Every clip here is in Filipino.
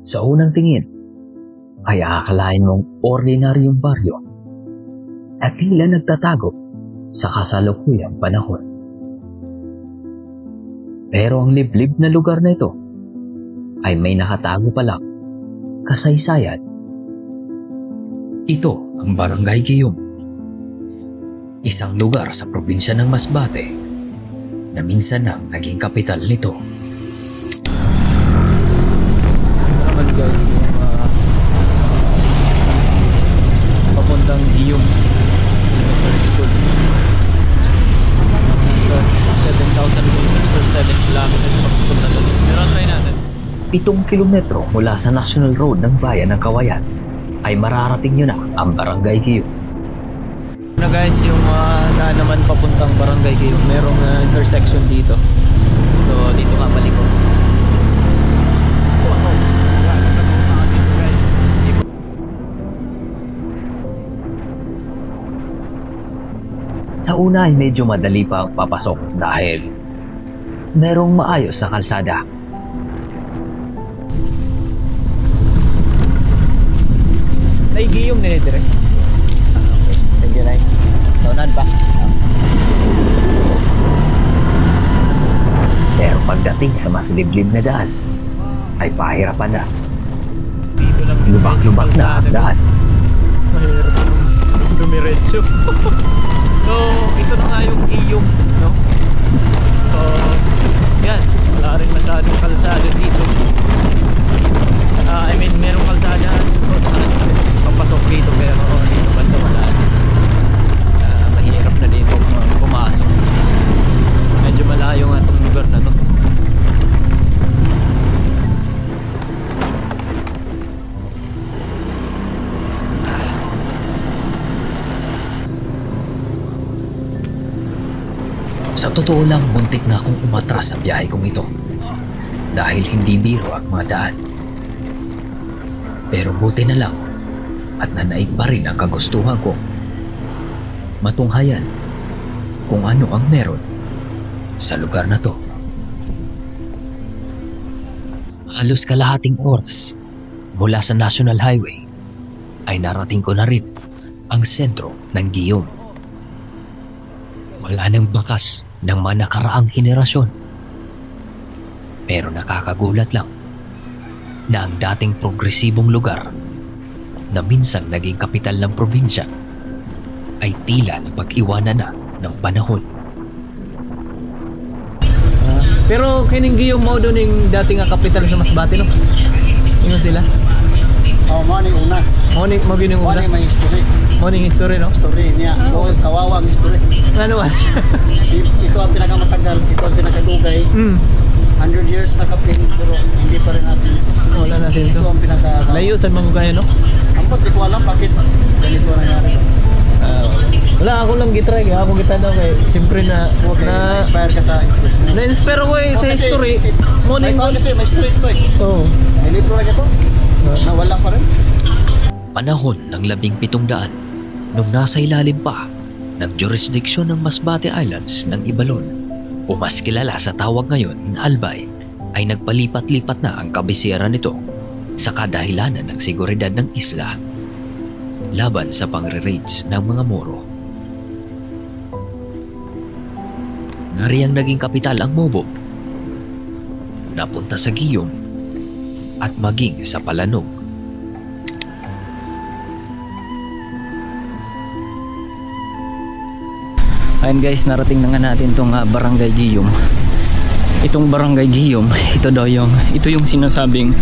Sa unang tingin, ay akalain mong ordinaryong baryo at tila nagtatago sa kasalukuyang panahon. Pero ang liblib na lugar na ito ay may nakatago palang kasaysayan. Ito ang Barangay Guillaume, isang lugar sa probinsya ng Masbate na minsan nang naging kapital nito. Naman guys, yung papuntang Guillaume School. Sa 7,000 meters or 7 kilometers papunta doon. Pero try natin. 7 kilometro mula sa National Road ng bayan ng Kawayan ay mararating nyo na ang Barangay Guillaume. Na guys, yung daan naman papuntang Barangay Guillaume, merong intersection dito. So dito nga balik ko. Sa una ay medyo madali pa ang papasok dahil merong maayos sa kalsada. Nay Guillaume nila dire. Okay, thank you Nay. Taunan pa. Pero pagdating sa mas liblib na daan, ay pahirapan na. Dito lang Lubak-lubak na ang daan. Mahirap dumiretso. So, ito na nga yung Guillaume, no? So, yan. Wala rin masyadong kalsada dito. I mean, merong kalsada. So, papasok dito pero dito banda wala. Mahirap na dito pumasok. Medyo malayo nga itong lugar na to. Sa totoo lang, muntik na akong umatras sa biyahe kong ito dahil hindi biro ang mga daan. Pero buti na lang at nanaig pa rin ang kagustuhan ko matunghayan kung ano ang meron sa lugar na to. Halos kalahating oras mula sa National Highway ay narating ko na rin ang sentro ng Guillaume. Wala nang bakas ng mga nakaraang henerasyon. Pero nakakagulat lang na ang dating progresibong lugar na minsang naging kapital ng probinsya ay tila napag-iwanan na ng panahon. Pero kining Guillaume mo doon yung dating nga kapital sa Masbate, no? Ingon sila? Oh, mo ni una. Mo yung Mo una? ni may history. Mo yung history, no? Story niya. Oh, kawawa ang history. Ano? Ito ang pinakamatagal, ito ang pinakadugay. 100 years na kapin pero hindi pa rin nasinso. Wala na senso. Ito ang pinaka... Layo sa mga kayo, no? Ampot, di ko alam bakit ganito nangyari. Wala, ako lang gitry. Ako gitanong kay siyempre Okay, na-inspire ka sa history. na-inspire ko sa history. Mo May yung... kasi, may story ito eh. Oo. May libro na ito. Nawala pa rin. Panahon ng 1700 nung nasa ilalim pa ng jurisdiksyon ng Masbate Islands ng Ibalon o mas kilala sa tawag ngayon na Albay ay nagpalipat-lipat na ang kabisera nito sa kadahilanan ng seguridad ng isla laban sa pangre-raids ng mga Moro. Nariyang naging kapital ang Mobo, napunta sa Guillaume at maging sa Palanog. Ayun guys, narating na nga natin itong Barangay Guillaume. Itong Barangay Guillaume, ito yung sinasabing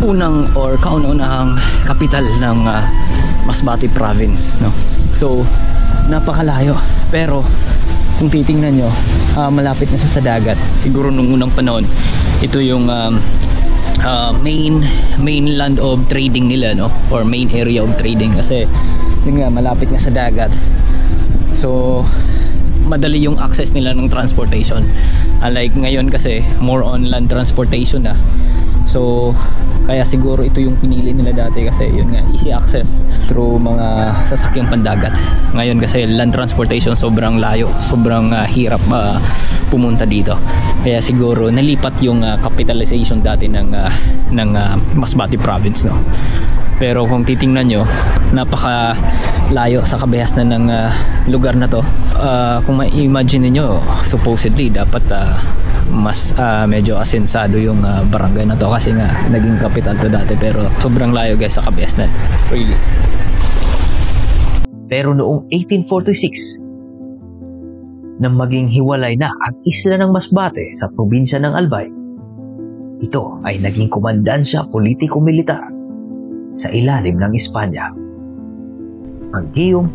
unang or kauna-unahang kapital ng Masbate Province, no? So, napakalayo. Pero kung titingnan nyo, malapit na sa dagat. Siguro nung unang panahon, ito yung main land of trading nila, no? Or main area of trading kasi yun nga, malapit nga sa dagat. So, madali yung access nila ng transportation. Unlike ngayon kasi, more on land transportation na. So, Kaya siguro ito yung pinili nila dati kasi yun nga, easy access through mga sasakyang pandagat. Ngayon kasi land transportation sobrang layo, sobrang hirap pumunta dito. Kaya siguro nalipat yung capitalization dati ng Masbate province, no. Pero kung titingnan nyo, napaka layo sa kabihasnan ng lugar na to. Kung ma-imagine niyo, supposedly dapat mas medyo asensado yung barangay na to kasi nga naging kapital to dati, pero sobrang layo guys sa kabihasnan, really. Pero noong 1846, nang maging hiwalay na ang isla ng Masbate sa probinsya ng Albay, ito ay naging komandansya politiko-militar sa ilalim ng Espanya. Ang Guillaume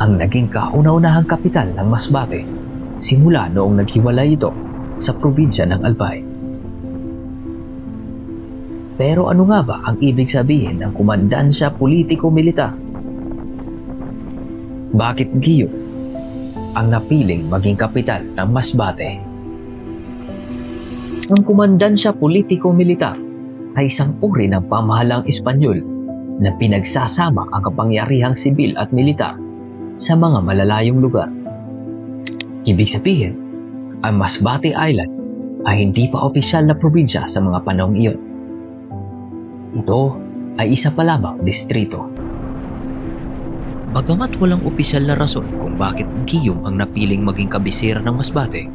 ang naging kauna-unahang kapital ng Masbate simula noong naghiwalay ito sa probinsya ng Albay. Pero ano nga ba ang ibig sabihin ng komandansya politiko-militar? Bakit Guillaume ang napiling maging kapital ng Masbate? Ang komandansya politiko-militar ay isang uri ng pamahalang Espanyol na pinagsasama ang kapangyarihang sibil at militar sa mga malalayong lugar. Ibig sabihin, ang Masbate Island ay hindi pa opisyal na probinsya sa mga panahong iyon. Ito ay isa pa lamang distrito. Bagamat walang opisyal na rason kung bakit Guillaume ang napiling maging kabisera ng Masbate,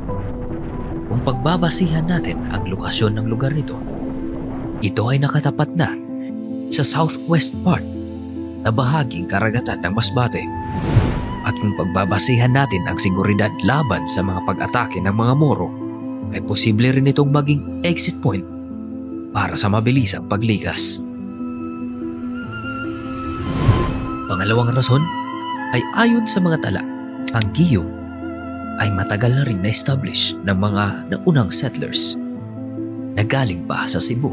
kung pagbabasihan natin ang lokasyon ng lugar nito, ito ay nakatapat na sa southwest part na bahaging karagatan ng Masbate. At kung pagbabasihan natin ang seguridad laban sa mga pag-atake ng mga Moro, ay posible rin itong maging exit point para sa mabilisang paglikas. Pangalawang rason ay ayon sa mga tala, ang Guillaume ay matagal na rin na-establish ng mga naunang settlers na galing pa sa Cebu.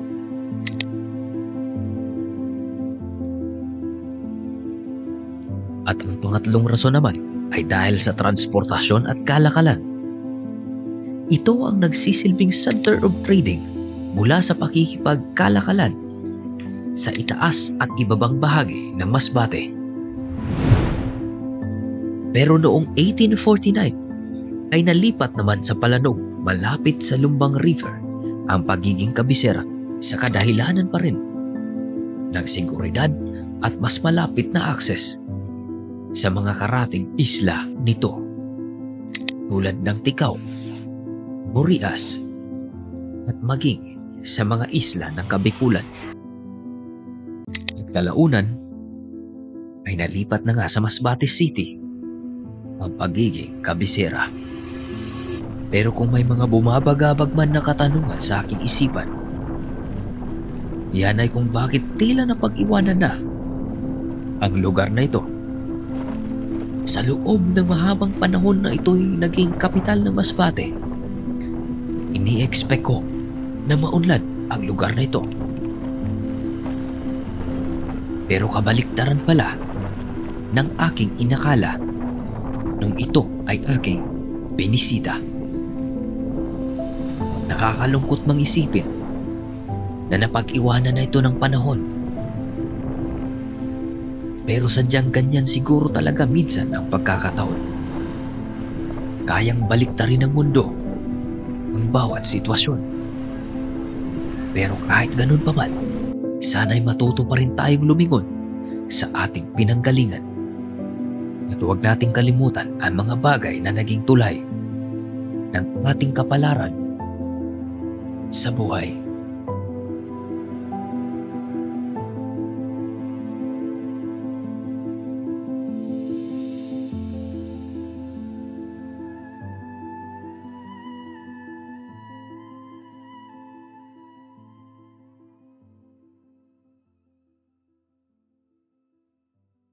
At ang pangatlong rason naman ay dahil sa transportasyon at kalakalan. Ito ang nagsisilbing center of trading mula sa pakikipagkalakalan sa itaas at ibabang bahagi ng Masbate. Pero noong 1849 ay nalipat naman sa Palanog malapit sa Lumbang River ang pagiging kabisera sa kadahilanan pa rin ng seguridad at mas malapit na akses sa mga karating isla nito tulad ng Ticao, Burias at maging sa mga isla ng Kabikulan. At kalaunan ay nalipat na nga sa Masbate City ang pagiging kabisera. Pero kung may mga bumabagabag man na katanungan sa aking isipan, yan ay kung bakit tila na pag-iwanan na ang lugar na ito. Sa loob ng mahabang panahon na ito'y naging kapital ng Masbate, ini-expect ko na maunlad ang lugar na ito. Pero kabaliktaran pala ng aking inakala nung ito ay aking binisita. Nakakalungkot mang isipin na napag-iwanan na ito ng panahon. Pero sadyang ganyan siguro talaga minsan ang pagkakataon. Kayang baliktarin ng mundo ang bawat sitwasyon. Pero kahit ganun pa man, sana'y matuto pa rin tayong lumingon sa ating pinanggalingan. At huwag nating kalimutan ang mga bagay na naging tulay ng ating kapalaran sa buhay.